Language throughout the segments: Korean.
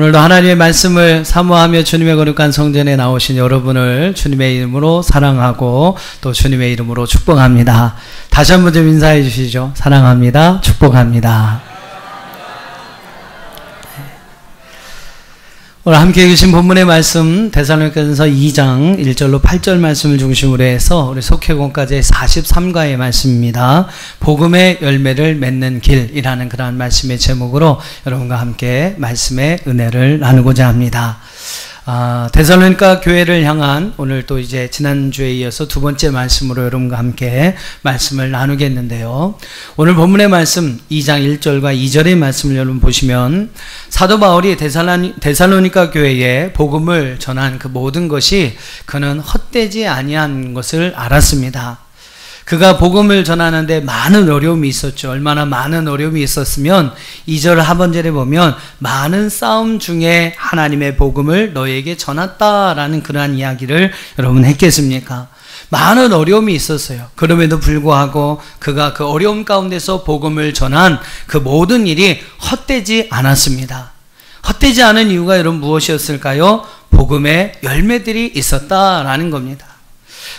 오늘도 하나님의 말씀을 사모하며 주님의 거룩한 성전에 나오신 여러분을 주님의 이름으로 사랑하고 또 주님의 이름으로 축복합니다. 다시 한번 좀 인사해 주시죠. 사랑합니다. 축복합니다. 오늘 함께 계신 본문의 말씀 데살로니가전서 2장 1절로 8절 말씀을 중심으로 해서 우리 속회공까지의 43가의 말씀입니다. 복음의 열매를 맺는 길이라는 그러한 말씀의 제목으로 여러분과 함께 말씀의 은혜를 나누고자 합니다. 데살로니가 교회를 향한 오늘 또 이제 지난주에 이어서 두 번째 말씀으로 여러분과 함께 말씀을 나누겠는데요. 오늘 본문의 말씀 2장 1절과 2절의 말씀을 여러분 보시면 사도 바울이 데살로니가 교회에 복음을 전한 그 모든 것이 그는 헛되지 아니한 것을 알았습니다. 그가 복음을 전하는데 많은 어려움이 있었죠. 얼마나 많은 어려움이 있었으면 2절 하반절에 보면 많은 싸움 중에 하나님의 복음을 너에게 전했다라는 그러한 이야기를 여러분 했겠습니까? 많은 어려움이 있었어요. 그럼에도 불구하고 그가 그 어려움 가운데서 복음을 전한 그 모든 일이 헛되지 않았습니다. 헛되지 않은 이유가 여러분 무엇이었을까요? 복음의 열매들이 있었다라는 겁니다.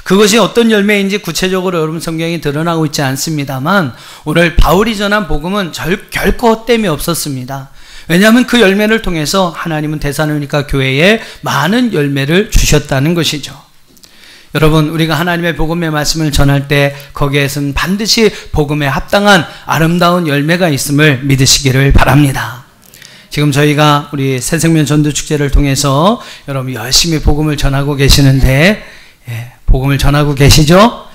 그것이 어떤 열매인지 구체적으로 여러분 성경이 드러나고 있지 않습니다만 오늘 바울이 전한 복음은 결코 헛됨이 없었습니다. 왜냐하면 그 열매를 통해서 하나님은 데살로니가 교회에 많은 열매를 주셨다는 것이죠. 여러분, 우리가 하나님의 복음의 말씀을 전할 때 거기에서는 반드시 복음에 합당한 아름다운 열매가 있음을 믿으시기를 바랍니다. 지금 저희가 우리 새생명 전도축제를 통해서 여러분 열심히 복음을 전하고 계시는데 복음을 전하고 계시죠?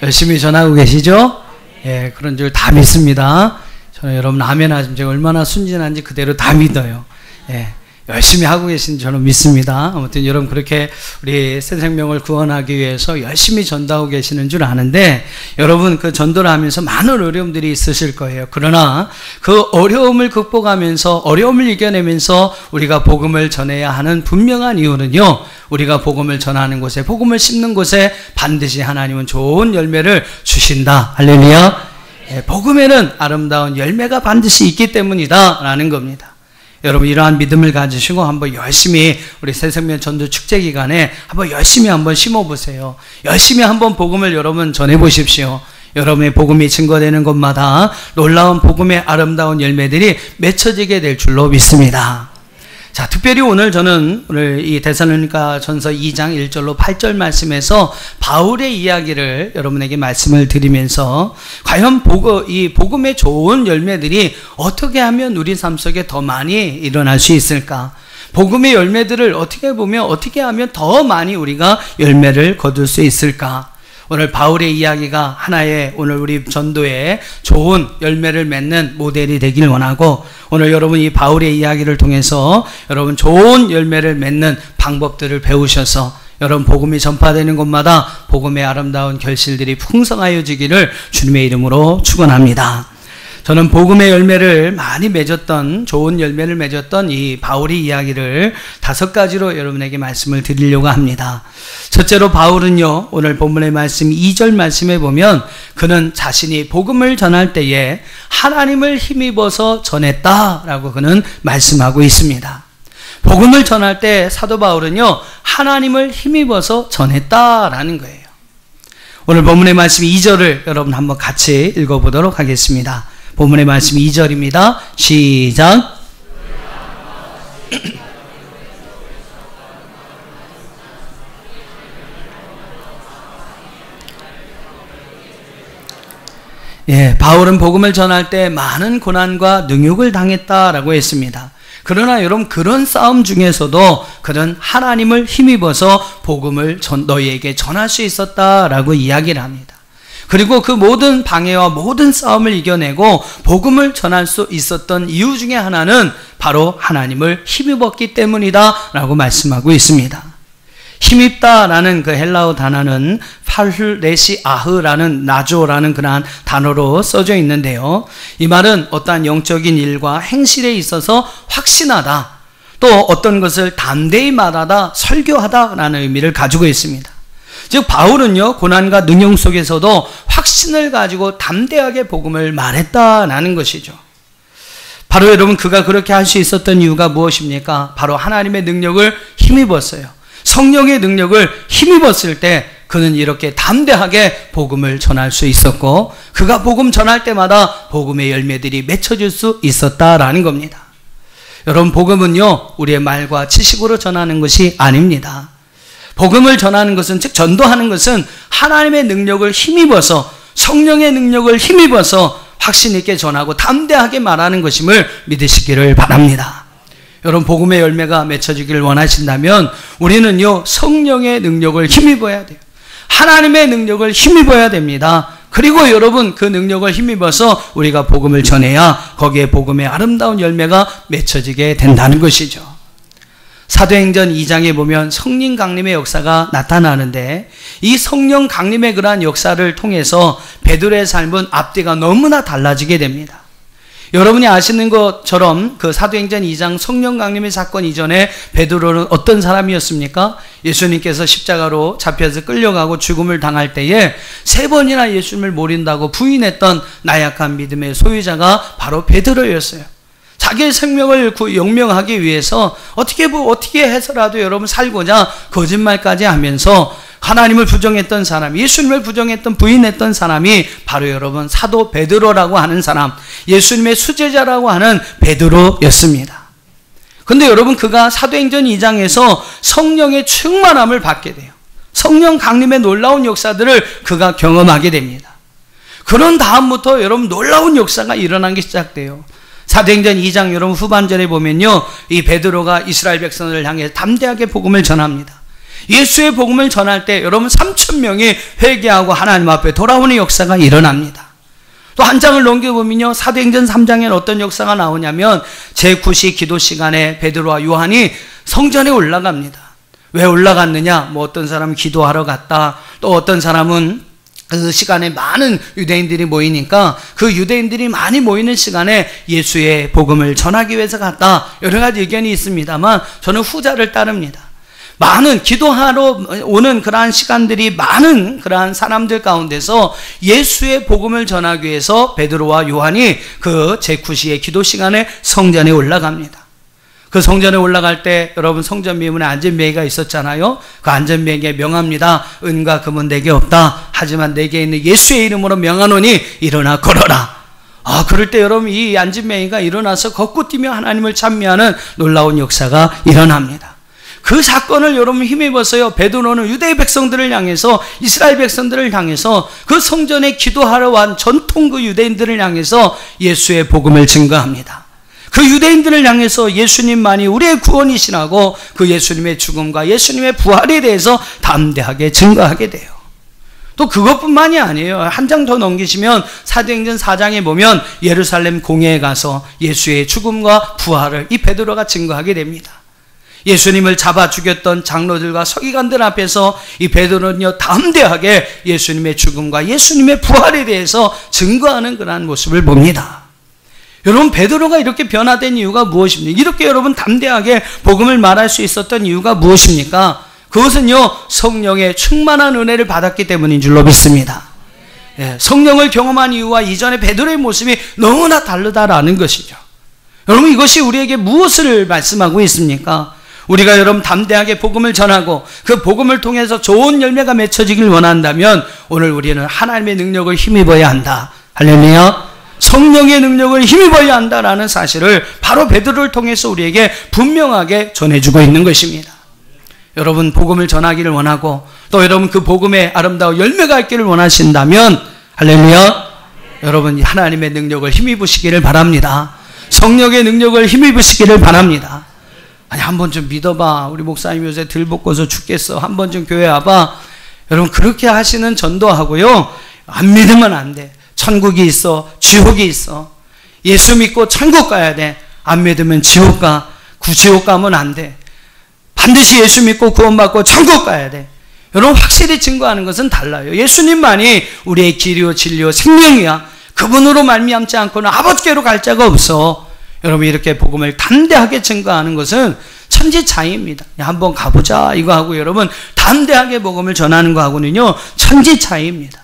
열심히 전하고 계시죠? 예, 그런 줄 다 믿습니다. 저는 여러분 아멘 하시면 제가 얼마나 순진한지 그대로 다 믿어요. 예, 열심히 하고 계신 저는 믿습니다. 아무튼 여러분 그렇게 우리 새 생명을 구원하기 위해서 열심히 전도하고 계시는 줄 아는데 여러분 그 전도를 하면서 많은 어려움들이 있으실 거예요. 그러나 그 어려움을 극복하면서 어려움을 이겨내면서 우리가 복음을 전해야 하는 분명한 이유는요. 우리가 복음을 전하는 곳에 복음을 심는 곳에 반드시 하나님은 좋은 열매를 주신다. 할렐루야. 복음에는 아름다운 열매가 반드시 있기 때문이다 라는 겁니다. 여러분 이러한 믿음을 가지시고 한번 열심히 우리 새생명 전도 축제 기간에 한번 열심히 한번 심어보세요. 열심히 한번 복음을 여러분 전해보십시오. 여러분의 복음이 증거되는 곳마다 놀라운 복음의 아름다운 열매들이 맺혀지게 될 줄로 믿습니다. 자, 특별히 오늘 저는 오늘 이 데살로니가 전서 2장 1절로 8절 말씀에서 바울의 이야기를 여러분에게 말씀을 드리면서 과연 이 복음의 좋은 열매들이 어떻게 하면 우리 삶 속에 더 많이 일어날 수 있을까? 복음의 열매들을 어떻게 보면 어떻게 하면 더 많이 우리가 열매를 거둘 수 있을까? 오늘 바울의 이야기가 하나의 오늘 우리 전도에 좋은 열매를 맺는 모델이 되길 원하고 오늘 여러분 이 바울의 이야기를 통해서 여러분 좋은 열매를 맺는 방법들을 배우셔서 여러분 복음이 전파되는 곳마다 복음의 아름다운 결실들이 풍성하여지기를 주님의 이름으로 축원합니다. 저는 복음의 열매를 많이 맺었던 좋은 열매를 맺었던 이 바울의 이야기를 5가지로 여러분에게 말씀을 드리려고 합니다. 첫째로 바울은요 오늘 본문의 말씀 2절 말씀에 보면 그는 자신이 복음을 전할 때에 하나님을 힘입어서 전했다라고 그는 말씀하고 있습니다. 복음을 전할 때 사도 바울은요 하나님을 힘입어서 전했다라는 거예요. 오늘 본문의 말씀 2절을 여러분 한번 같이 읽어보도록 하겠습니다. 본문의 말씀 2절입니다. 시작. 예, 바울은 복음을 전할 때 많은 고난과 능욕을 당했다라고 했습니다. 그러나 여러분 그런 싸움 중에서도 그는 하나님을 힘입어서 복음을 너희에게 전할 수 있었다라고 이야기를 합니다. 그리고 그 모든 방해와 모든 싸움을 이겨내고 복음을 전할 수 있었던 이유 중에 하나는 바로 하나님을 힘입었기 때문이다 라고 말씀하고 있습니다. 힘입다라는 그 헬라어 단어는 팔레시아흐라는 나조라는 그러한 단어로 써져 있는데요. 이 말은 어떠한 영적인 일과 행실에 있어서 확신하다, 또 어떤 것을 담대히 말하다, 설교하다라는 의미를 가지고 있습니다. 즉 바울은요 고난과 능용 속에서도 확신을 가지고 담대하게 복음을 말했다라는 것이죠. 바로 여러분 그가 그렇게 할 수 있었던 이유가 무엇입니까? 바로 하나님의 능력을 힘입었어요. 성령의 능력을 힘입었을 때 그는 이렇게 담대하게 복음을 전할 수 있었고, 그가 복음 전할 때마다 복음의 열매들이 맺혀질 수 있었다라는 겁니다. 여러분, 복음은요 우리의 말과 지식으로 전하는 것이 아닙니다. 복음을 전하는 것은, 즉 전도하는 것은 하나님의 능력을 힘입어서, 성령의 능력을 힘입어서 확신 있게 전하고 담대하게 말하는 것임을 믿으시기를 바랍니다. 여러분, 복음의 열매가 맺혀지기를 원하신다면 우리는요 성령의 능력을 힘입어야 돼요. 하나님의 능력을 힘입어야 됩니다. 그리고 여러분, 그 능력을 힘입어서 우리가 복음을 전해야 거기에 복음의 아름다운 열매가 맺혀지게 된다는 것이죠. 사도행전 2장에 보면 성령 강림의 역사가 나타나는데, 이 성령 강림의 그러한 역사를 통해서 베드로의 삶은 앞뒤가 너무나 달라지게 됩니다. 여러분이 아시는 것처럼 그 사도행전 2장 성령 강림의 사건 이전에 베드로는 어떤 사람이었습니까? 예수님께서 십자가로 잡혀서 끌려가고 죽음을 당할 때에 3번이나 예수님을 모른다고 부인했던 나약한 믿음의 소유자가 바로 베드로였어요. 자기의 생명을 영명하기 위해서 어떻게 해서라도 여러분 살고자 거짓말까지 하면서 하나님을 부정했던 사람, 예수님을 부인했던 사람이 바로 여러분 사도 베드로라고 하는 사람, 예수님의 수제자라고 하는 베드로였습니다. 그런데 여러분, 그가 사도행전 2장에서 성령의 충만함을 받게 돼요. 성령 강림의 놀라운 역사들을 그가 경험하게 됩니다. 그런 다음부터 여러분 놀라운 역사가 일어나기 시작돼요. 사도행전 2장 여러분 후반절에 보면요, 이 베드로가 이스라엘 백성을 향해 담대하게 복음을 전합니다. 예수의 복음을 전할 때 여러분 3,000명이 회개하고 하나님 앞에 돌아오는 역사가 일어납니다. 또 한 장을 넘겨보면요, 사도행전 3장에는 어떤 역사가 나오냐면 제9시 기도 시간에 베드로와 요한이 성전에 올라갑니다. 왜 올라갔느냐? 뭐 어떤 사람은 기도하러 갔다, 또 어떤 사람은 그 시간에 많은 유대인들이 모이니까 그 유대인들이 많이 모이는 시간에 예수의 복음을 전하기 위해서 갔다, 여러 가지 의견이 있습니다만 저는 후자를 따릅니다. 많은 기도하러 오는 그러한 시간들이 많은 그러한 사람들 가운데서 예수의 복음을 전하기 위해서 베드로와 요한이 그 제9시의 기도 시간에 성전에 올라갑니다. 그 성전에 올라갈 때 여러분 성전 미문에 안전뱅이가 있었잖아요. 그 안전뱅이에 명합니다. 은과 금은 내게 없다. 하지만 내게 있는 예수의 이름으로 명하노니 일어나 걸어라. 그럴 때 여러분 이 안전뱅이가 일어나서 걷고 뛰며 하나님을 찬미하는 놀라운 역사가 일어납니다. 그 사건을 여러분 힘입어서요, 베드로는 유대 백성들을 향해서, 이스라엘 백성들을 향해서, 그 성전에 기도하러 온 전통 그 유대인들을 향해서 예수의 복음을 증거합니다. 그 유대인들을 향해서 예수님만이 우리의 구원이시라고 그 예수님의 죽음과 예수님의 부활에 대해서 담대하게 증거하게 돼요. 또 그것뿐만이 아니에요. 한 장 더 넘기시면 사도행전 4장에 보면 예루살렘 공회에 가서 예수의 죽음과 부활을 이 베드로가 증거하게 됩니다. 예수님을 잡아 죽였던 장로들과 서기관들 앞에서 이 베드로는요 담대하게 예수님의 죽음과 예수님의 부활에 대해서 증거하는 그러한 모습을 봅니다. 여러분, 베드로가 이렇게 변화된 이유가 무엇입니까? 이렇게 여러분 담대하게 복음을 말할 수 있었던 이유가 무엇입니까? 그것은요 성령의 충만한 은혜를 받았기 때문인 줄로 믿습니다. 성령을 경험한 이유와 이전의 베드로의 모습이 너무나 다르다라는 것이죠. 여러분, 이것이 우리에게 무엇을 말씀하고 있습니까? 우리가 여러분 담대하게 복음을 전하고 그 복음을 통해서 좋은 열매가 맺혀지길 원한다면 오늘 우리는 하나님의 능력을 힘입어야 한다. 할렐루야. 성령의 능력을 힘입어야 한다라는 사실을 바로 베드로를 통해서 우리에게 분명하게 전해주고 있는 것입니다. 여러분, 복음을 전하기를 원하고 또 여러분 그 복음의 아름다운 열매가 있기를 원하신다면 할렐루야, 여러분 하나님의 능력을 힘입으시기를 바랍니다. 성령의 능력을 힘입으시기를 바랍니다. 아니, 한번 좀 믿어봐. 우리 목사님 요새 들 볶아서 죽겠어. 한번 좀 교회 와봐. 여러분, 그렇게 하시는 전도하고요, 안 믿으면 안 돼. 천국이 있어, 지옥이 있어. 예수 믿고 천국 가야 돼. 안 믿으면 지옥 가. 지옥 가면 안 돼. 반드시 예수 믿고 구원받고 천국 가야 돼. 여러분, 확실히 증거하는 것은 달라요. 예수님만이 우리의 길이요 진리요 생명이야. 그분으로 말미암지 않고는 아버지께로 갈 자가 없어. 여러분, 이렇게 복음을 담대하게 증거하는 것은 천지차이입니다. 한번 가보자 이거 하고 여러분 담대하게 복음을 전하는 거하고는요 천지차이입니다.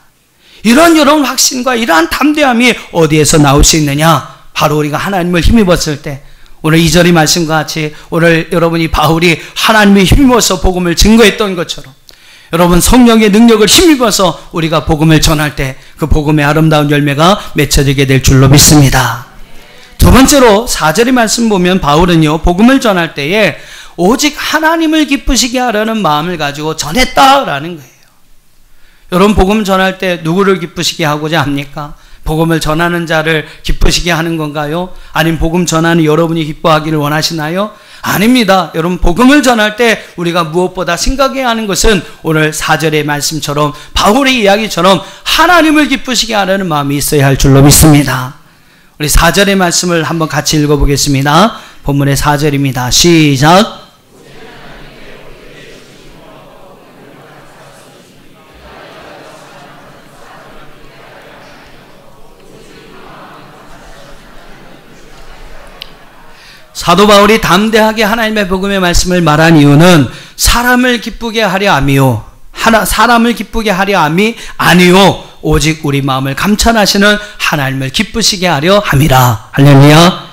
이런 여러분 확신과 이러한 담대함이 어디에서 나올 수 있느냐? 바로 우리가 하나님을 힘입었을 때, 오늘 2절의 말씀과 같이 오늘 여러분이 바울이 하나님을 힘입어서 복음을 증거했던 것처럼 여러분 성령의 능력을 힘입어서 우리가 복음을 전할 때 그 복음의 아름다운 열매가 맺혀지게 될 줄로 믿습니다. 두 번째로 4절의 말씀 보면 바울은요, 복음을 전할 때에 오직 하나님을 기쁘시게 하려는 마음을 가지고 전했다라는 거예요. 여러분 복음 전할 때 누구를 기쁘시게 하고자 합니까? 복음을 전하는 자를 기쁘시게 하는 건가요? 아니면 복음 전하는 여러분이 기뻐하기를 원하시나요? 아닙니다. 여러분 복음을 전할 때 우리가 무엇보다 생각해야 하는 것은 오늘 4절의 말씀처럼 바울의 이야기처럼 하나님을 기쁘시게 하려는 마음이 있어야 할 줄로 믿습니다. 우리 4절의 말씀을 한번 같이 읽어보겠습니다. 본문의 4절입니다. 시작. 사도 바울이 담대하게 하나님의 복음의 말씀을 말한 이유는 사람을 기쁘게 하려 함이요, 사람을 기쁘게 하려 함이 아니요 오직 우리 마음을 감찰하시는 하나님을 기쁘시게 하려 함이라. 할렐루야.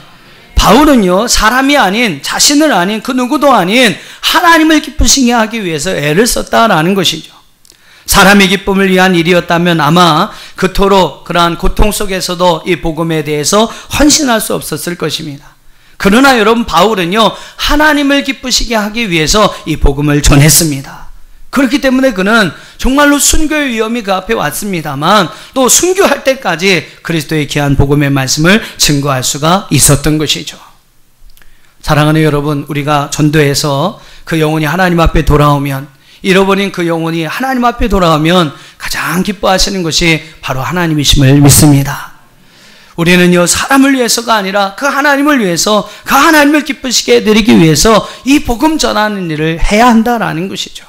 바울은요, 사람이 아닌, 자신을 아닌, 그 누구도 아닌 하나님을 기쁘시게 하기 위해서 애를 썼다라는 것이죠. 사람의 기쁨을 위한 일이었다면 아마 그토록 그러한 고통 속에서도 이 복음에 대해서 헌신할 수 없었을 것입니다. 그러나 여러분 바울은요, 하나님을 기쁘시게 하기 위해서 이 복음을 전했습니다. 그렇기 때문에 그는 정말로 순교의 위험이 그 앞에 왔습니다만 또 순교할 때까지 그리스도의 귀한 복음의 말씀을 증거할 수가 있었던 것이죠. 사랑하는 여러분, 우리가 전도해서 그 영혼이 하나님 앞에 돌아오면, 잃어버린 그 영혼이 하나님 앞에 돌아오면 가장 기뻐하시는 것이 바로 하나님이심을 믿습니다. 우리는요, 사람을 위해서가 아니라 그 하나님을 위해서, 그 하나님을 기쁘시게 해드리기 위해서 이 복음 전하는 일을 해야 한다라는 것이죠.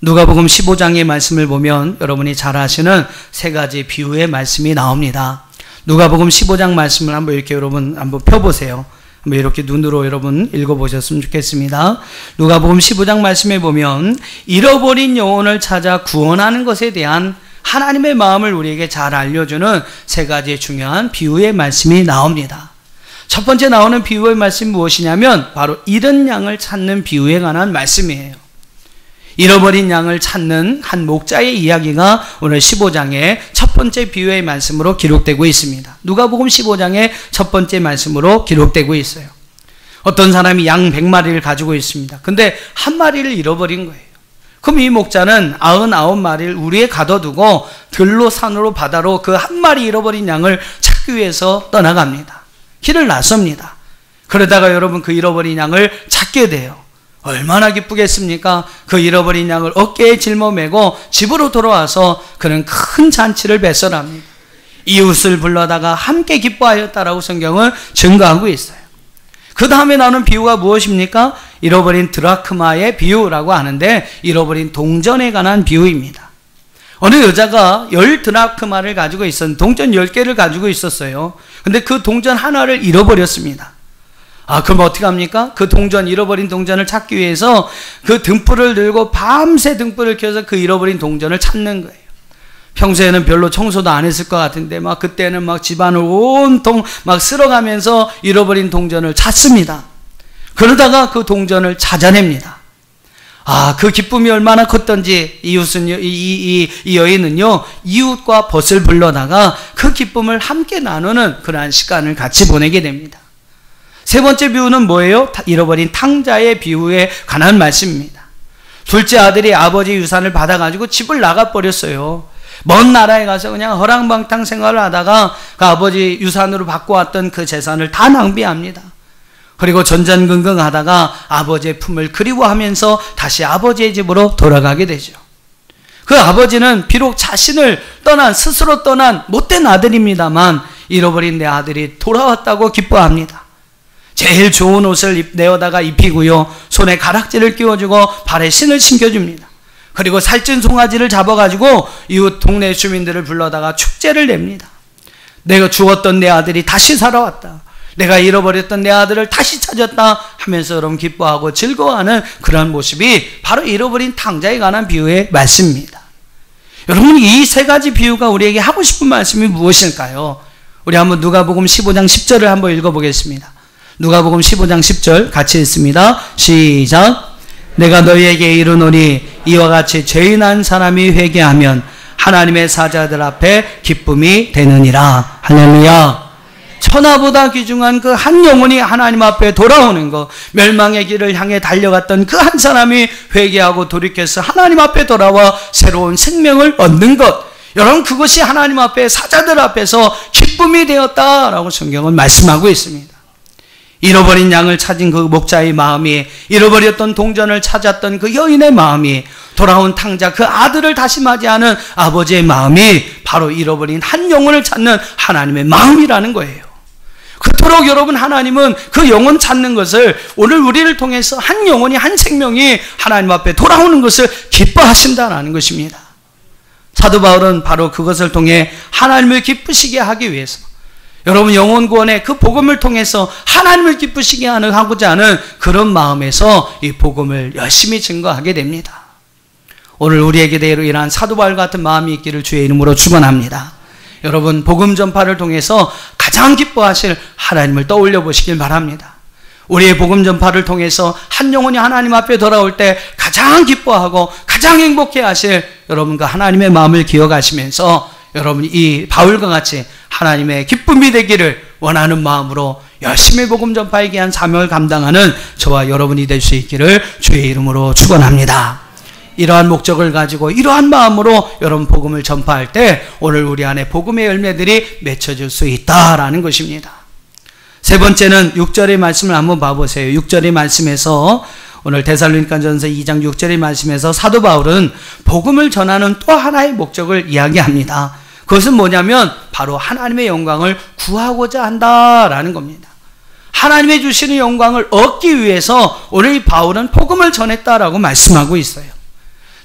누가복음 15장의 말씀을 보면 여러분이 잘 아시는 세 가지 비유의 말씀이 나옵니다. 누가복음 15장 말씀을 한번 이렇게 여러분 한번 펴보세요. 한번 이렇게 눈으로 여러분 읽어보셨으면 좋겠습니다. 누가복음 15장 말씀에 보면 잃어버린 영혼을 찾아 구원하는 것에 대한 하나님의 마음을 우리에게 잘 알려주는 세 가지의 중요한 비유의 말씀이 나옵니다. 첫 번째 나오는 비유의 말씀이 무엇이냐면 바로 잃은 양을 찾는 비유에 관한 말씀이에요. 잃어버린 양을 찾는 한 목자의 이야기가 오늘 15장의 첫 번째 비유의 말씀으로 기록되고 있습니다. 누가복음 15장의 첫 번째 말씀으로 기록되고 있어요. 어떤 사람이 양 100마리를 가지고 있습니다. 근데 한 마리를 잃어버린 거예요. 그럼 이 목자는 99마리를 우리에 가둬두고 들로 산으로 바다로 그 한 마리 잃어버린 양을 찾기 위해서 떠나갑니다. 길을 나섭니다. 그러다가 여러분 그 잃어버린 양을 찾게 돼요. 얼마나 기쁘겠습니까? 그 잃어버린 양을 어깨에 짊어매고 집으로 돌아와서 그는 큰 잔치를 배설합니다. 이웃을 불러다가 함께 기뻐하였다라고 성경은 증거하고 있어요. 그 다음에 나오는 비유가 무엇입니까? 잃어버린 드라크마의 비유라고 하는데 잃어버린 동전에 관한 비유입니다. 어느 여자가 10드라크마를 가지고 있었는데 동전 10개를 가지고 있었어요. 근데 그 동전 하나를 잃어버렸습니다. 그럼 어떻게 합니까? 그 동전, 잃어버린 동전을 찾기 위해서 그 등불을 들고 밤새 등불을 켜서 그 잃어버린 동전을 찾는 거예요. 평소에는 별로 청소도 안 했을 것 같은데 막 그때는 막 집안을 온통 막 쓸어가면서 잃어버린 동전을 찾습니다. 그러다가 그 동전을 찾아냅니다. 그 기쁨이 얼마나 컸던지 이 여인은요, 이웃과 벗을 불러다가 그 기쁨을 함께 나누는 그러한 시간을 같이 보내게 됩니다. 세 번째 비유는 뭐예요? 잃어버린 탕자의 비유에 관한 말씀입니다. 둘째 아들이 아버지 유산을 받아가지고 집을 나가버렸어요. 먼 나라에 가서 그냥 허랑방탕 생활을 하다가 그 아버지 유산으로 받고 왔던 그 재산을 다 낭비합니다. 그리고 전전긍긍하다가 아버지의 품을 그리워하면서 다시 아버지의 집으로 돌아가게 되죠. 그 아버지는 비록 자신을 스스로 떠난 못된 아들입니다만 잃어버린 내 아들이 돌아왔다고 기뻐합니다. 제일 좋은 옷을 내어다가 입히고요, 손에 가락지를 끼워주고 발에 신을 신겨줍니다. 그리고 살찐 송아지를 잡아가지고 이웃 동네 주민들을 불러다가 축제를 냅니다. 내가 죽었던 내 아들이 다시 살아왔다, 내가 잃어버렸던 내 아들을 다시 찾았다 하면서 여러분 기뻐하고 즐거워하는 그런 모습이 바로 잃어버린 탕자에 관한 비유의 말씀입니다. 여러분, 이 세 가지 비유가 우리에게 하고 싶은 말씀이 무엇일까요? 우리 한번 누가복음 15장 10절을 한번 읽어보겠습니다. 누가복음 15장 10절 같이 읽습니다. 시작. 내가 너희에게 이르노니 이와 같이 죄인한 사람이 회개하면 하나님의 사자들 앞에 기쁨이 되느니라. 할렐루야. 천하보다 귀중한 그 한 영혼이 하나님 앞에 돌아오는 것, 멸망의 길을 향해 달려갔던 그 한 사람이 회개하고 돌이켜서 하나님 앞에 돌아와 새로운 생명을 얻는 것, 여러분 그것이 하나님 앞에 사자들 앞에서 기쁨이 되었다라고 성경은 말씀하고 있습니다. 잃어버린 양을 찾은 그 목자의 마음이, 잃어버렸던 동전을 찾았던 그 여인의 마음이, 돌아온 탕자 그 아들을 다시 맞이하는 아버지의 마음이 바로 잃어버린 한 영혼을 찾는 하나님의 마음이라는 거예요. 그토록 여러분 하나님은 그 영혼 찾는 것을, 오늘 우리를 통해서 한 영혼이, 한 생명이 하나님 앞에 돌아오는 것을 기뻐하신다는 것입니다. 사도 바울은 바로 그것을 통해 하나님을 기쁘시게 하기 위해서, 여러분 영혼 구원의 그 복음을 통해서 하나님을 기쁘시게 하고자 하는 그런 마음에서 이 복음을 열심히 증거하게 됩니다. 오늘 우리에게도 이러한 사도 바울 같은 마음이 있기를 주의 이름으로 축원합니다. 여러분 복음 전파를 통해서 가장 기뻐하실 하나님을 떠올려 보시길 바랍니다. 우리의 복음 전파를 통해서 한 영혼이 하나님 앞에 돌아올 때 가장 기뻐하고 가장 행복해 하실 여러분과 하나님의 마음을 기억하시면서 여러분 이 바울과 같이 하나님의 기쁨이 되기를 원하는 마음으로 열심히 복음 전파에 대한 사명을 감당하는 저와 여러분이 될 수 있기를 주의 이름으로 축원합니다. 이러한 목적을 가지고 이러한 마음으로 여러분 복음을 전파할 때 오늘 우리 안에 복음의 열매들이 맺혀질 수 있다라는 것입니다. 세 번째는 6절의 말씀을 한번 봐보세요. 6절의 말씀에서, 오늘 데살로니가전서 2장 6절의 말씀에서 사도 바울은 복음을 전하는 또 하나의 목적을 이야기합니다. 그것은 뭐냐면 바로 하나님의 영광을 구하고자 한다라는 겁니다. 하나님의 주시는 영광을 얻기 위해서 오늘 이 바울은 복음을 전했다라고 말씀하고 있어요.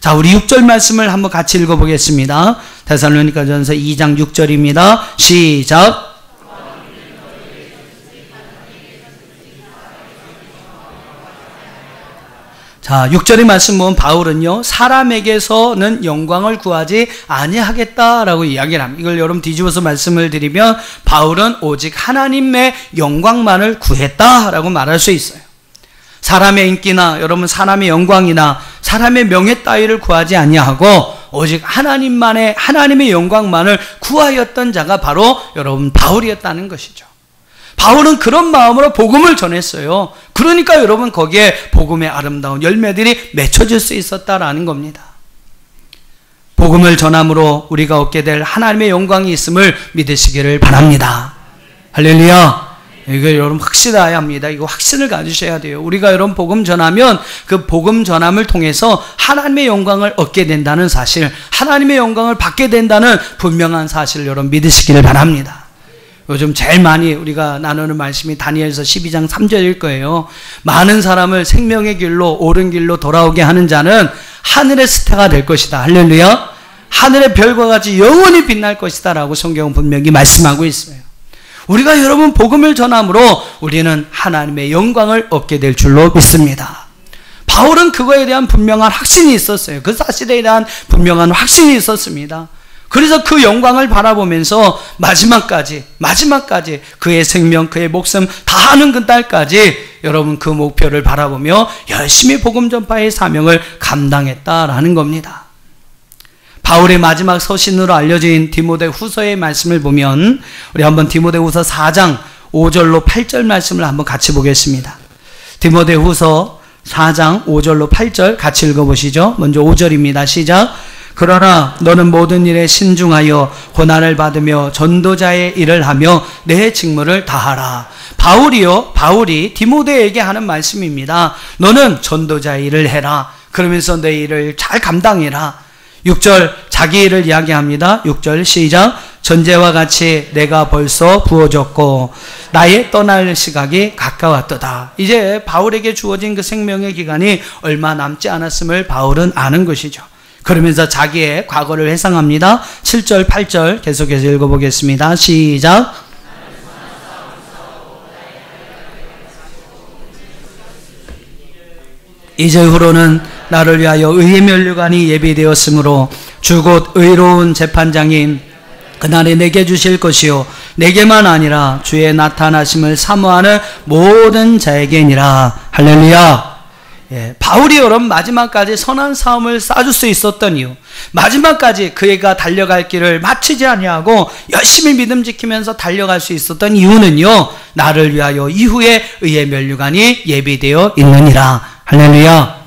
자, 우리 6절 말씀을 한번 같이 읽어보겠습니다. 데살로니가전서 2장 6절입니다. 시작. 자, 6절의 말씀 보면 바울은요, 사람에게서는 영광을 구하지 아니하겠다라고 이야기를 합니다. 이걸 여러분 뒤집어서 말씀을 드리면 바울은 오직 하나님의 영광만을 구했다라고 말할 수 있어요. 사람의 인기나 여러분 사람의 영광이나 사람의 명예 따위를 구하지 아니하고 오직 하나님의 영광만을 구하였던 자가 바로 여러분 바울이었다는 것이죠. 바울은 그런 마음으로 복음을 전했어요. 그러니까 여러분 거기에 복음의 아름다운 열매들이 맺혀질 수 있었다라는 겁니다. 복음을 전함으로 우리가 얻게 될 하나님의 영광이 있음을 믿으시기를 바랍니다. 할렐루야. 이거 여러분 확신해야 합니다. 이거 확신을 가지셔야 돼요. 우리가 여러분 복음 전하면 그 복음 전함을 통해서 하나님의 영광을 얻게 된다는 사실, 하나님의 영광을 받게 된다는 분명한 사실을 여러분 믿으시기를 바랍니다. 요즘 제일 많이 우리가 나누는 말씀이 다니엘서 12장 3절일 거예요. 많은 사람을 생명의 길로, 옳은 길로 돌아오게 하는 자는 하늘의 스타가 될 것이다. 할렐루야. 하늘의 별과 같이 영원히 빛날 것이다 라고 성경은 분명히 말씀하고 있어요. 우리가 여러분 복음을 전함으로 우리는 하나님의 영광을 얻게 될 줄로 믿습니다. 바울은 그거에 대한 분명한 확신이 있었어요. 그 사실에 대한 분명한 확신이 있었습니다. 그래서 그 영광을 바라보면서 마지막까지 그의 생명, 그의 목숨 다하는 그날까지 여러분 그 목표를 바라보며 열심히 복음 전파의 사명을 감당했다라는 겁니다. 바울의 마지막 서신으로 알려진 디모데후서의 말씀을 보면 우리 한번 디모데후서 4장 5절로 8절 말씀을 한번 같이 보겠습니다. 디모데후서 4장 5절로 8절 같이 읽어보시죠. 먼저 5절입니다. 시작. 그러나 너는 모든 일에 신중하여 고난을 받으며 전도자의 일을 하며 내 직무를 다하라. 바울이 디모데에게 하는 말씀입니다. 너는 전도자의 일을 해라. 그러면서 내 일을 잘 감당해라. 6절 자기 일을 이야기합니다. 6절 시작. 전제와 같이 내가 벌써 부어졌고 나의 떠날 시각이 가까웠도다. 이제 바울에게 주어진 그 생명의 기간이 얼마 남지 않았음을 바울은 아는 것이죠. 그러면서 자기의 과거를 회상합니다. 7절 8절 계속해서 읽어보겠습니다. 시작. 이제후로는 나를 위하여 의의 면류관이 예비되었으므로 주 곧 의로운 재판장인 그날에 내게 주실 것이요 내게만 아니라 주의 나타나심을 사모하는 모든 자에게니라. 할렐루야. 예, 바울이 여러분 마지막까지 선한 싸움을 싸줄 수 있었던 이유, 마지막까지 그가 달려갈 길을 마치지 아니하고 열심히 믿음 지키면서 달려갈 수 있었던 이유는요, 나를 위하여 이후에 의의 면류관이 예비되어 있느니라. 할렐루야.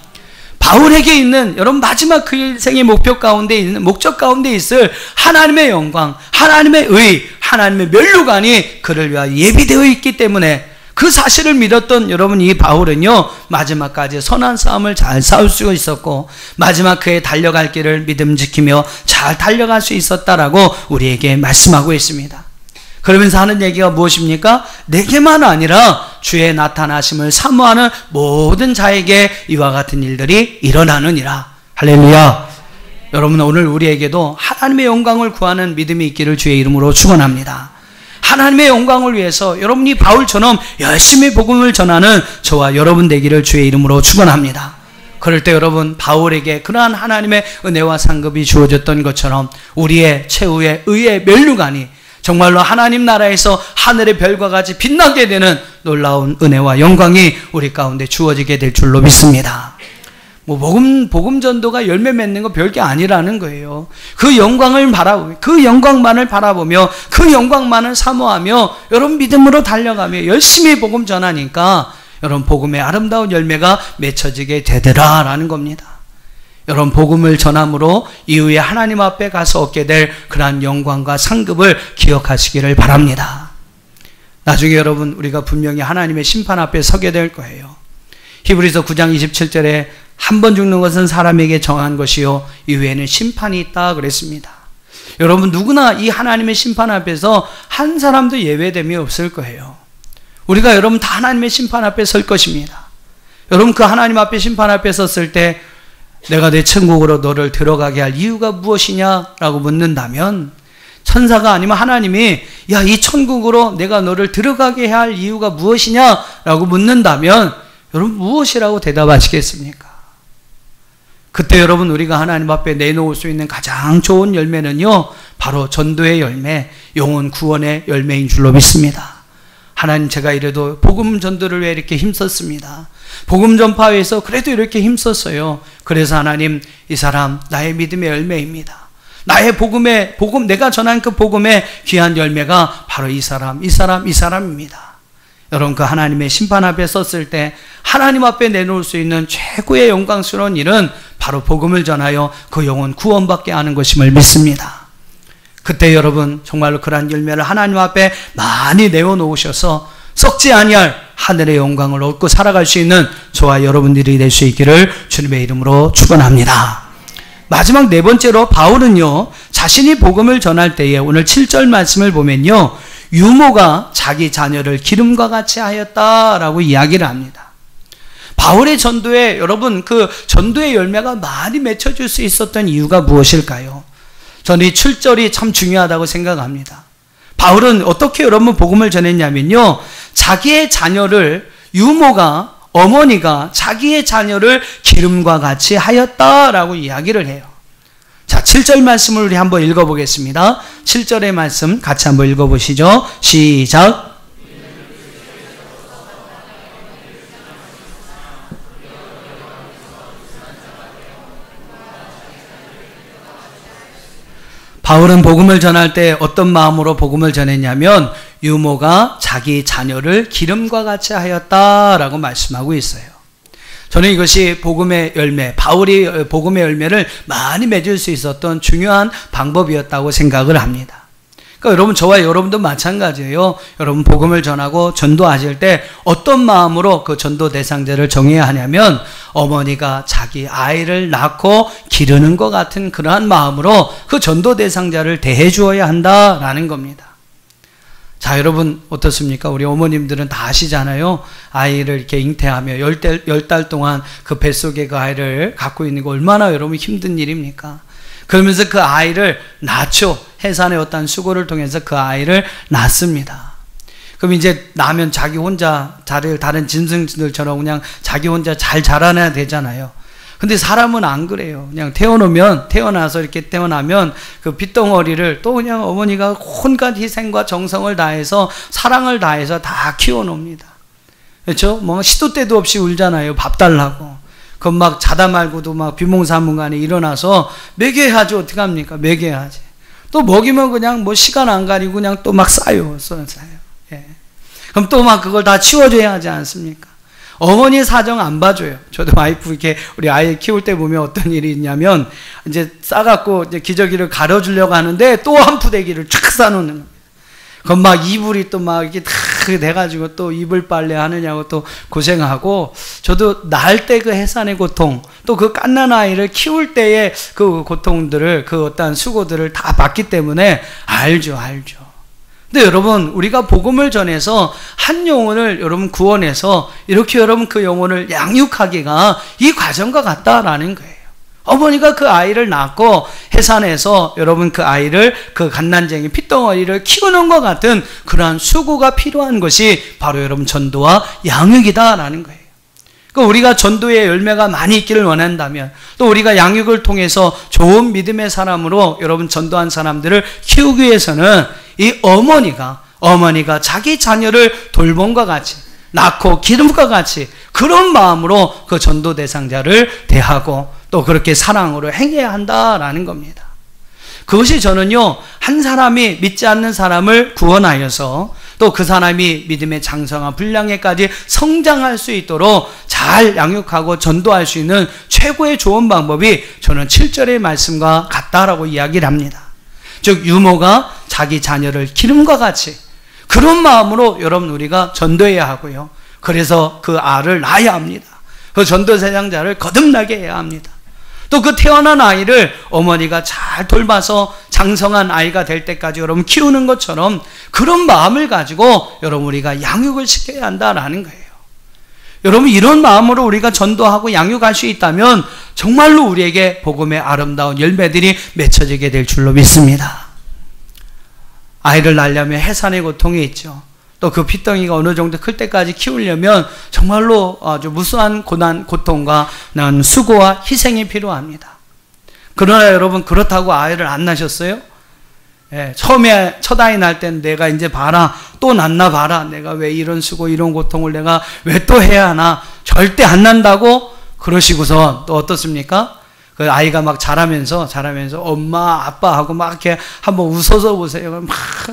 바울에게 있는 여러분 마지막 그 인생의 목표 가운데 있는, 목적 가운데 있을 하나님의 영광, 하나님의 의, 하나님의 면류관이 그를 위하여 예비되어 있기 때문에 그 사실을 믿었던 여러분 이 바울은요, 마지막까지 선한 싸움을 잘 싸울 수 있었고 마지막 그의 달려갈 길을 믿음 지키며 잘 달려갈 수 있었다라고 우리에게 말씀하고 있습니다. 그러면서 하는 얘기가 무엇입니까? 내게만 아니라 주의 나타나심을 사모하는 모든 자에게 이와 같은 일들이 일어나느니라. 할렐루야. 여러분, 오늘 우리에게도 하나님의 영광을 구하는 믿음이 있기를 주의 이름으로 축원합니다. 하나님의 영광을 위해서 여러분이 바울처럼 열심히 복음을 전하는 저와 여러분 되기를 주의 이름으로 축원합니다. 그럴 때 여러분, 바울에게 그러한 하나님의 은혜와 상급이 주어졌던 것처럼 우리의 최후의 의의 면류관이 정말로 하나님 나라에서 하늘의 별과 같이 빛나게 되는 놀라운 은혜와 영광이 우리 가운데 주어지게 될 줄로 믿습니다. 복음 전도가 열매 맺는 거 별게 아니라는 거예요. 그 영광을 바라보며, 그 영광만을 바라보며, 그 영광만을 사모하며 여러분 믿음으로 달려가며 열심히 복음 전하니까 여러분 복음의 아름다운 열매가 맺혀지게 되더라라는 겁니다. 여러분 복음을 전함으로 이후에 하나님 앞에 가서 얻게 될 그러한 영광과 상급을 기억하시기를 바랍니다. 나중에 여러분 우리가 분명히 하나님의 심판 앞에 서게 될 거예요. 히브리서 9장 27절에 한 번 죽는 것은 사람에게 정한 것이요 이후에는 심판이 있다 그랬습니다. 여러분 누구나 이 하나님의 심판 앞에서 한 사람도 예외됨이 없을 거예요. 우리가 여러분 다 하나님의 심판 앞에 설 것입니다. 여러분 그 하나님 앞에 심판 앞에 섰을 때 내가 내 천국으로 너를 들어가게 할 이유가 무엇이냐라고 묻는다면 천사가 아니면 하나님이 야, 이 천국으로 내가 너를 들어가게 할 이유가 무엇이냐라고 묻는다면 여러분 무엇이라고 대답하시겠습니까? 그때 여러분 우리가 하나님 앞에 내놓을 수 있는 가장 좋은 열매는요 바로 전도의 열매, 영혼 구원의 열매인 줄로 믿습니다. 하나님, 제가 이래도 복음 전도를 위해 이렇게 힘썼습니다. 복음 전파에서 그래도 이렇게 힘썼어요. 그래서 하나님, 이 사람 나의 믿음의 열매입니다. 나의 복음, 내가 전한 그 복음의 귀한 열매가 바로 이 사람입니다. 여러분 그 하나님의 심판 앞에 섰을 때 하나님 앞에 내놓을 수 있는 최고의 영광스러운 일은 바로 복음을 전하여 그 영혼 구원받게 하는 것임을 믿습니다. 그때 여러분 정말로 그러한 열매를 하나님 앞에 많이 내어놓으셔서 썩지 아니할 하늘의 영광을 얻고 살아갈 수 있는 저와 여러분들이 될 수 있기를 주님의 이름으로 축원합니다. 마지막 네 번째로 바울은요 자신이 복음을 전할 때에 오늘 7절 말씀을 보면요 유모가 자기 자녀를 기름과 같이 하였다라고 이야기를 합니다. 바울의 전도에 여러분 그 전도의 열매가 많이 맺혀질 수 있었던 이유가 무엇일까요? 저는 이 7절이 참 중요하다고 생각합니다. 바울은 어떻게 여러분 복음을 전했냐면요 자기의 자녀를 유모가 어머니가 자기의 자녀를 기름과 같이 하였다라고 이야기를 해요. 자, 7절 말씀을 우리 한번 읽어보겠습니다. 7절의 말씀 같이 한번 읽어보시죠. 시작. 바울은 복음을 전할 때 어떤 마음으로 복음을 전했냐면 유모가 자기 자녀를 기름과 같이 하였다라고 말씀하고 있어요. 저는 이것이 복음의 열매, 바울이 복음의 열매를 많이 맺을 수 있었던 중요한 방법이었다고 생각을 합니다. 그러니까 여러분 저와 여러분도 마찬가지예요. 여러분 복음을 전하고 전도하실 때 어떤 마음으로 그 전도 대상자를 정해야 하냐면 어머니가 자기 아이를 낳고 기르는 것 같은 그러한 마음으로 그 전도 대상자를 대해 주어야 한다라는 겁니다. 자, 여러분 어떻습니까? 우리 어머님들은 다 아시잖아요. 아이를 이렇게 잉태하며 10달 동안 그 뱃속에 그 아이를 갖고 있는 거 얼마나 여러분 힘든 일입니까? 그러면서 그 아이를 낳죠. 해산의 어떤 수고를 통해서 그 아이를 낳습니다. 그럼 이제 낳으면 자기 혼자 다른 짐승들처럼 그냥 자기 혼자 잘 자라나야 되잖아요. 근데 사람은 안 그래요. 그냥 태어나서 이렇게 태어나면 그 빗덩어리를 또 그냥 어머니가 온갖 희생과 정성을 다해서 사랑을 다해서 다 키워놉니다. 그렇죠? 뭐 시도 때도 없이 울잖아요. 밥 달라고. 그건 막 자다 말고도 막 비몽사몽간에 일어나서 먹여야지. 어떡합니까? 먹여야지. 또 먹이면 그냥 뭐 시간 안 가리고 그냥 또 막 싸요. 예. 그럼 또 막 그걸 다 치워줘야 하지 않습니까? 어머니 사정 안 봐줘요. 저도 와이프 이렇게 우리 아이 키울 때 보면 어떤 일이 있냐면 이제 싸갖고 이제 기저귀를 가려주려고 하는데 또 한 푸대기를 쫙 싸놓는 거예요. 그럼 막 이불이 또 막 이렇게 다 돼가지고 또 이불 빨래 하느냐고 또 고생하고, 저도 낳을 때 그 해산의 고통, 또 그 갓난 아이를 키울 때의 그 고통들을, 그 어떠한 수고들을 다 봤기 때문에 알죠. 근데 여러분, 우리가 복음을 전해서 한 영혼을 여러분 구원해서 이렇게 여러분 그 영혼을 양육하기가 이 과정과 같다라는 거예요. 어머니가 그 아이를 낳고 해산해서 여러분 그 아이를, 그 갓난쟁이 핏덩어리를 키우는 것 같은 그러한 수고가 필요한 것이 바로 여러분 전도와 양육이다라는 거예요. 그러니까 우리가 전도의 열매가 많이 있기를 원한다면, 또 우리가 양육을 통해서 좋은 믿음의 사람으로 여러분 전도한 사람들을 키우기 위해서는 이 어머니가 자기 자녀를 돌봄과 같이, 낳고 기름과 같이 그런 마음으로 그 전도 대상자를 대하고 또 그렇게 사랑으로 행해야 한다라는 겁니다. 그것이 저는요, 한 사람이 믿지 않는 사람을 구원하여서 또 그 사람이 믿음의 장성한 분량에까지 성장할 수 있도록 잘 양육하고 전도할 수 있는 최고의 좋은 방법이 저는 7절의 말씀과 같다라고 이야기를 합니다. 즉 유모가 자기 자녀를 기름과 같이 그런 마음으로 여러분 우리가 전도해야 하고요. 그래서 그 알을 낳아야 합니다. 그 전도 대상자를 거듭나게 해야 합니다. 또 그 태어난 아이를 어머니가 잘 돌봐서 장성한 아이가 될 때까지 여러분 키우는 것처럼 그런 마음을 가지고 여러분 우리가 양육을 시켜야 한다라는 거예요. 여러분 이런 마음으로 우리가 전도하고 양육할 수 있다면 정말로 우리에게 복음의 아름다운 열매들이 맺혀지게 될 줄로 믿습니다. 아이를 낳으려면 해산의 고통이 있죠. 또 그 핏덩이가 어느 정도 클 때까지 키우려면 정말로 아주 무수한 고통과 수고와 희생이 필요합니다. 그러나 여러분 그렇다고 아이를 안 낳으셨어요? 예, 처음에 첫 아이 낳을 때는 내가 이제 봐라, 또 낳나 봐라, 내가 왜 이런 수고 이런 고통을 내가 왜 또 해야 하나, 절대 안 난다고 그러시고서 또 어떻습니까? 그 아이가 막 자라면서 엄마 아빠하고 막 이렇게 한번 웃어서 보세요.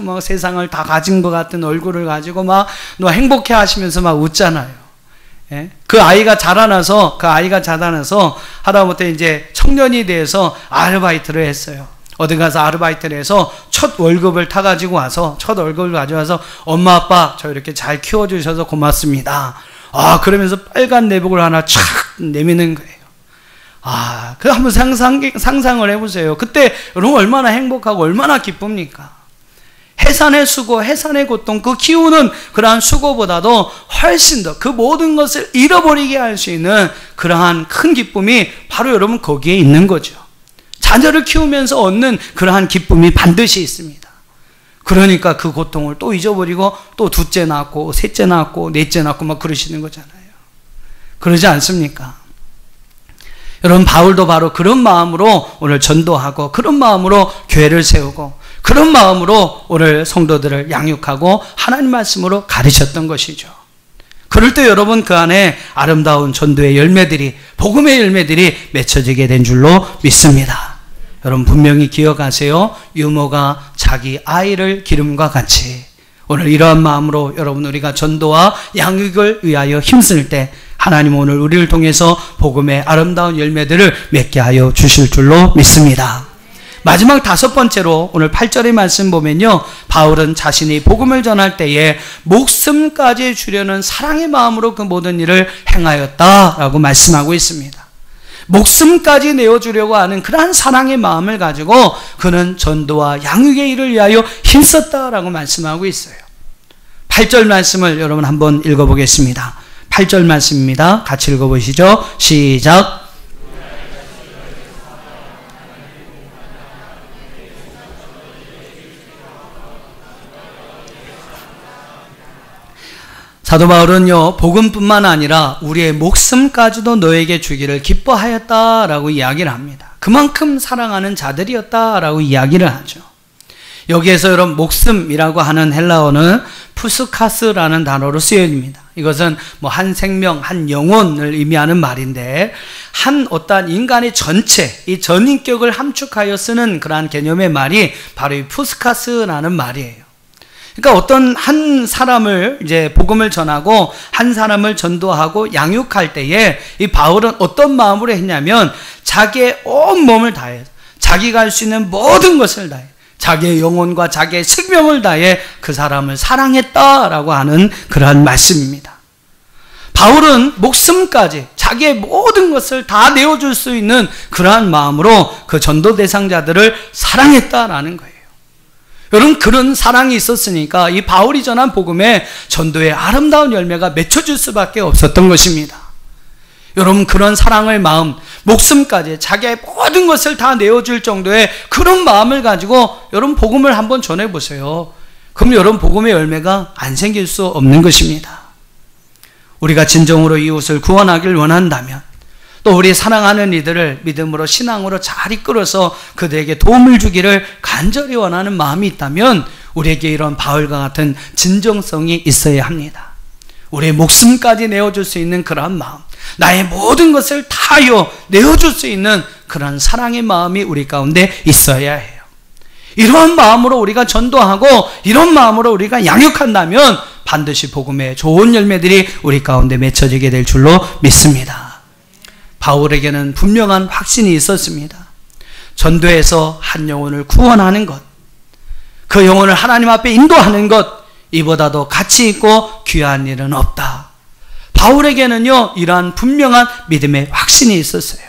막 세상을 다 가진 것 같은 얼굴을 가지고 막 너 행복해 하시면서 막 웃잖아요. 예? 그 아이가 자라나서 하다못해 이제 청년이 돼서 아르바이트를 했어요. 어디 가서 아르바이트를 해서 첫 월급을 가져와서 엄마 아빠 저 이렇게 잘 키워주셔서 고맙습니다. 그러면서 빨간 내복을 하나 촥 내미는 거예요. 그 한번 상상을 해보세요. 그때 여러분 얼마나 행복하고 얼마나 기쁩니까? 해산의 수고, 해산의 고통, 그 키우는 그러한 수고보다도 훨씬 더 그 모든 것을 잃어버리게 할 수 있는 그러한 큰 기쁨이 바로 여러분 거기에 있는 거죠. 자녀를 키우면서 얻는 그러한 기쁨이 반드시 있습니다. 그러니까 그 고통을 또 잊어버리고 또 둘째 낳고 셋째 낳고 넷째 낳고 막 그러시는 거잖아요. 그러지 않습니까? 여러분 바울도 바로 그런 마음으로 오늘 전도하고 그런 마음으로 교회를 세우고 그런 마음으로 오늘 성도들을 양육하고 하나님 말씀으로 가르쳤던 것이죠. 그럴 때 여러분 그 안에 아름다운 전도의 열매들이, 복음의 열매들이 맺혀지게 된 줄로 믿습니다. 여러분 분명히 기억하세요. 유모가 자기 아이를 기름과 같이, 오늘 이러한 마음으로 여러분 우리가 전도와 양육을 위하여 힘쓸 때 하나님 오늘 우리를 통해서 복음의 아름다운 열매들을 맺게 하여 주실 줄로 믿습니다. 마지막 5번째로 오늘 8절의 말씀 보면요, 바울은 자신이 복음을 전할 때에 목숨까지 주려는 사랑의 마음으로 그 모든 일을 행하였다라고 말씀하고 있습니다. 목숨까지 내어주려고 하는 그러한 사랑의 마음을 가지고 그는 전도와 양육의 일을 위하여 힘썼다라고 말씀하고 있어요. 8절 말씀을 여러분 한번 읽어보겠습니다. 8절 말씀입니다. 같이 읽어보시죠. 시작. 사도 바울은요, 복음뿐만 아니라 우리의 목숨까지도 너에게 주기를 기뻐하였다라고 이야기를 합니다. 그만큼 사랑하는 자들이었다라고 이야기를 하죠. 여기에서 여러분 목숨이라고 하는 헬라어는 푸스카스라는 단어로 쓰여집니다. 이것은 뭐 한 생명, 한 영혼을 의미하는 말인데 한 어떠한 인간의 전체, 이 전인격을 함축하여 쓰는 그러한 개념의 말이 바로 이 푸스카스라는 말이에요. 그러니까 어떤 한 사람을 이제 복음을 전하고 한 사람을 전도하고 양육할 때에 이 바울은 어떤 마음으로 했냐면 자기의 온 몸을 다해 자기가 할 수 있는 모든 것을 다해 자기의 영혼과 자기의 생명을 다해 그 사람을 사랑했다라고 하는 그러한 말씀입니다. 바울은 목숨까지 자기의 모든 것을 다 내어줄 수 있는 그러한 마음으로 그 전도 대상자들을 사랑했다라는 거예요. 여러분, 그런 사랑이 있었으니까 이 바울이 전한 복음에 전도의 아름다운 열매가 맺혀질 수밖에 없었던 것입니다. 여러분, 그런 사랑의 마음, 목숨까지 자기의 모든 것을 다 내어줄 정도의 그런 마음을 가지고 여러분 복음을 한번 전해보세요. 그럼 여러분 복음의 열매가 안 생길 수 없는 것입니다. 우리가 진정으로 이웃을 구원하길 원한다면 또 우리 사랑하는 이들을 믿음으로 신앙으로 잘 이끌어서 그들에게 도움을 주기를 간절히 원하는 마음이 있다면 우리에게 이런 바울과 같은 진정성이 있어야 합니다. 우리의 목숨까지 내어줄 수 있는 그러한 마음, 나의 모든 것을 다하여 내어줄 수 있는 그런 사랑의 마음이 우리 가운데 있어야 해요. 이런 마음으로 우리가 전도하고 이런 마음으로 우리가 양육한다면 반드시 복음의 좋은 열매들이 우리 가운데 맺혀지게 될 줄로 믿습니다. 바울에게는 분명한 확신이 있었습니다. 전도에서 한 영혼을 구원하는 것, 그 영혼을 하나님 앞에 인도하는 것, 이보다도 가치 있고 귀한 일은 없다. 바울에게는요, 이러한 분명한 믿음의 확신이 있었어요.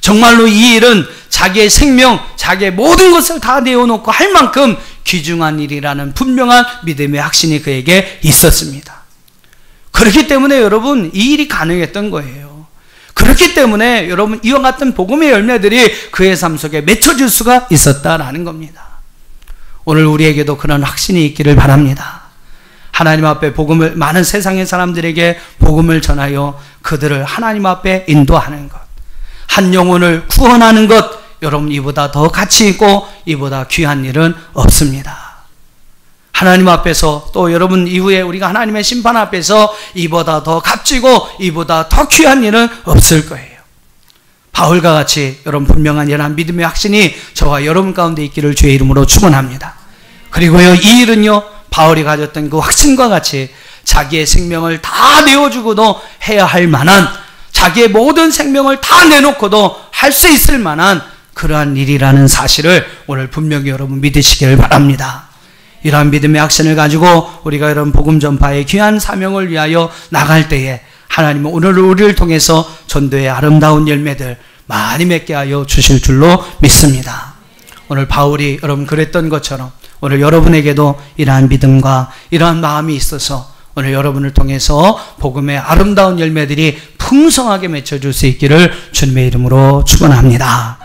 정말로 이 일은 자기의 생명, 자기의 모든 것을 다 내어놓고 할 만큼 귀중한 일이라는 분명한 믿음의 확신이 그에게 있었습니다. 그렇기 때문에 여러분, 이 일이 가능했던 거예요. 그렇기 때문에 여러분 이와 같은 복음의 열매들이 그의 삶 속에 맺혀질 수가 있었다라는 겁니다. 오늘 우리에게도 그런 확신이 있기를 바랍니다. 하나님 앞에 복음을, 많은 세상의 사람들에게 복음을 전하여 그들을 하나님 앞에 인도하는 것, 한 영혼을 구원하는 것, 여러분 이보다 더 가치 있고 이보다 귀한 일은 없습니다. 하나님 앞에서 또 여러분 이후에 우리가 하나님의 심판 앞에서 이보다 더 값지고 이보다 더 귀한 일은 없을 거예요. 바울과 같이 여러분 분명한 이러한 믿음의 확신이 저와 여러분 가운데 있기를 주의 이름으로 축원합니다. 그리고요, 이 일은요, 바울이 가졌던 그 확신과 같이 자기의 생명을 다 내어주고도 해야 할 만한, 자기의 모든 생명을 다 내놓고도 할 수 있을 만한 그러한 일이라는 사실을 오늘 분명히 여러분 믿으시기를 바랍니다. 이러한 믿음의 확신을 가지고 우리가 이런 복음 전파의 귀한 사명을 위하여 나갈 때에 하나님은 오늘 우리를 통해서 전도의 아름다운 열매들 많이 맺게 하여 주실 줄로 믿습니다. 오늘 바울이 여러분 그랬던 것처럼 오늘 여러분에게도 이러한 믿음과 이러한 마음이 있어서 오늘 여러분을 통해서 복음의 아름다운 열매들이 풍성하게 맺혀줄 수 있기를 주님의 이름으로 축원합니다.